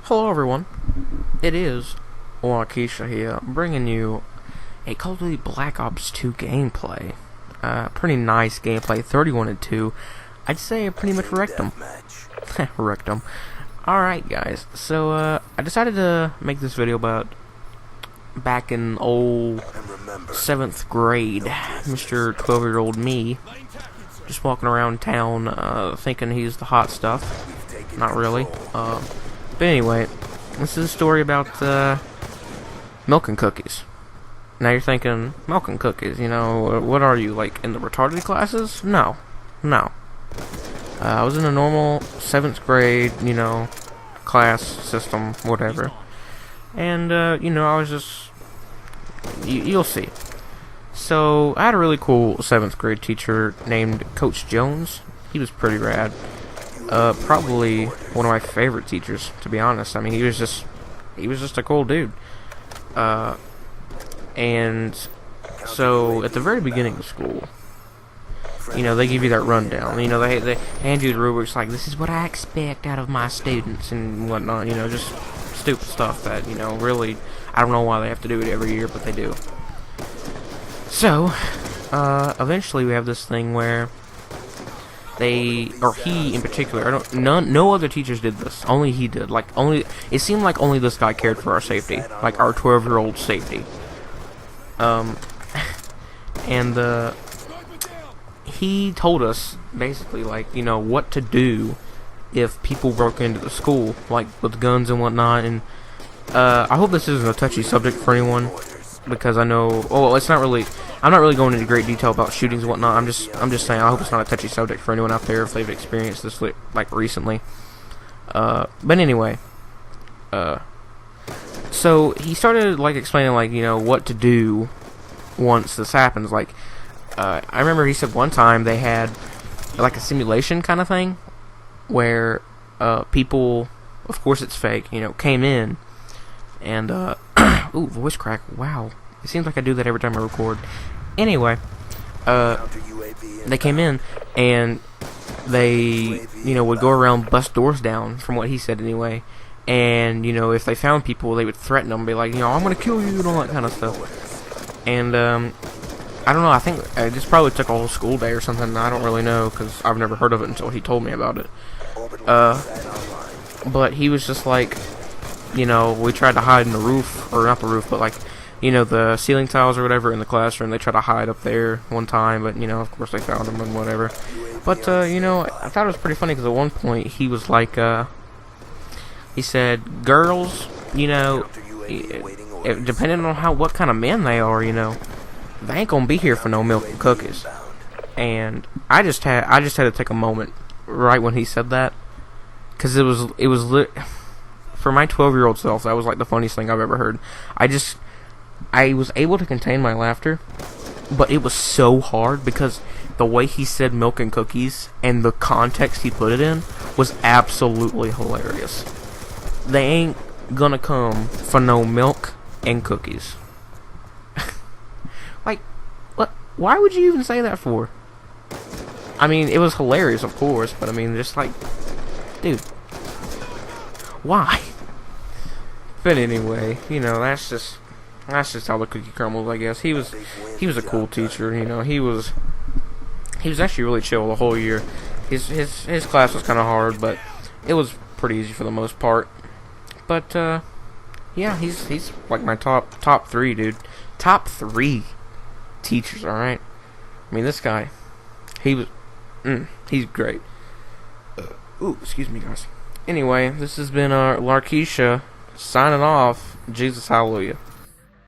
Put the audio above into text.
Hello everyone, it is Lakeisha here, bringing you a Call of Duty Black Ops 2 gameplay. Pretty nice gameplay, 31-2. I'd say I pretty much wrecked them. Wrecked them. Alright guys, so I decided to make this video about back in old 7th grade, Mr. 12-year-old me, just walking around town thinking he's the hot stuff. Not really. But anyway, this is a story about milk and cookies. Now you're thinking, milk and cookies, you know, what are you, like, in the retarded classes? No. I was in a normal 7th grade, you know, class system, whatever. And, you know, I was just, you'll see. So, I had a really cool 7th grade teacher named Coach Jones. He was pretty rad. Probably one of my favorite teachers, to be honest. I mean, he was just a cool dude. And so at the very beginning of school, you know, they give you that rundown. You know, they hand you the rubrics like, this is what I expect out of my students and whatnot. You know, just stupid stuff that, you know, really, I don't know why they have to do it every year, but they do. So, eventually we have this thing where he in particular, no other teachers did this, only he did, it seemed like only this guy cared for our safety, like our 12-year-old safety. And he told us, basically, like, you know, what to do if people broke into the school, like, with guns and whatnot, and, I hope this isn't a touchy subject for anyone, because I know, I'm not really going into great detail about shootings and whatnot. I'm just saying, I hope it's not a touchy subject for anyone out there if they've experienced this, like, recently. But anyway, so he started, like, explaining, like, you know, what to do once this happens. Like, I remember he said one time they had, like, a simulation kind of thing, where, people, of course it's fake, you know, came in, and, ooh, voice crack, wow. It seems like I do that every time I record. Anyway, they came in, and they, you know, would go around, bust doors down, from what he said anyway, and, you know, if they found people, they would threaten them, be like, you know, I'm gonna kill you, and all that kind of stuff. And, I don't know, I think this probably took a whole school day or something, I don't really know, because I've never heard of it until he told me about it. But he was just like, you know, we tried to hide in the roof, or not the roof, but like, you know, the ceiling tiles or whatever in the classroom, they tried to hide up there one time, but, you know, of course they found them and whatever. But, you know, I thought it was pretty funny, because at one point, he was like, he said, girls, you know, depending on what kind of men they are, you know, they ain't gonna be here for no milk and cookies. And I just had to take a moment right when he said that, because it was for my 12-year-old self, that was like the funniest thing I've ever heard. I was able to contain my laughter, but it was so hard because the way he said milk and cookies and the context he put it in was absolutely hilarious. They ain't gonna come for no milk and cookies. Like, what? Why would you even say that for? I mean, it was hilarious, of course, but I mean, just like, dude, why? But anyway, you know, that's just how the cookie crumbles, I guess. He was a cool teacher, you know. He was actually really chill the whole year. His class was kind of hard, but it was pretty easy for the most part. But yeah, he's like my top 3, dude. Top 3 teachers, all right. I mean, this guy, he's great. Ooh, excuse me, guys. Anyway, this has been Lakeisha signing off. Jesus, hallelujah.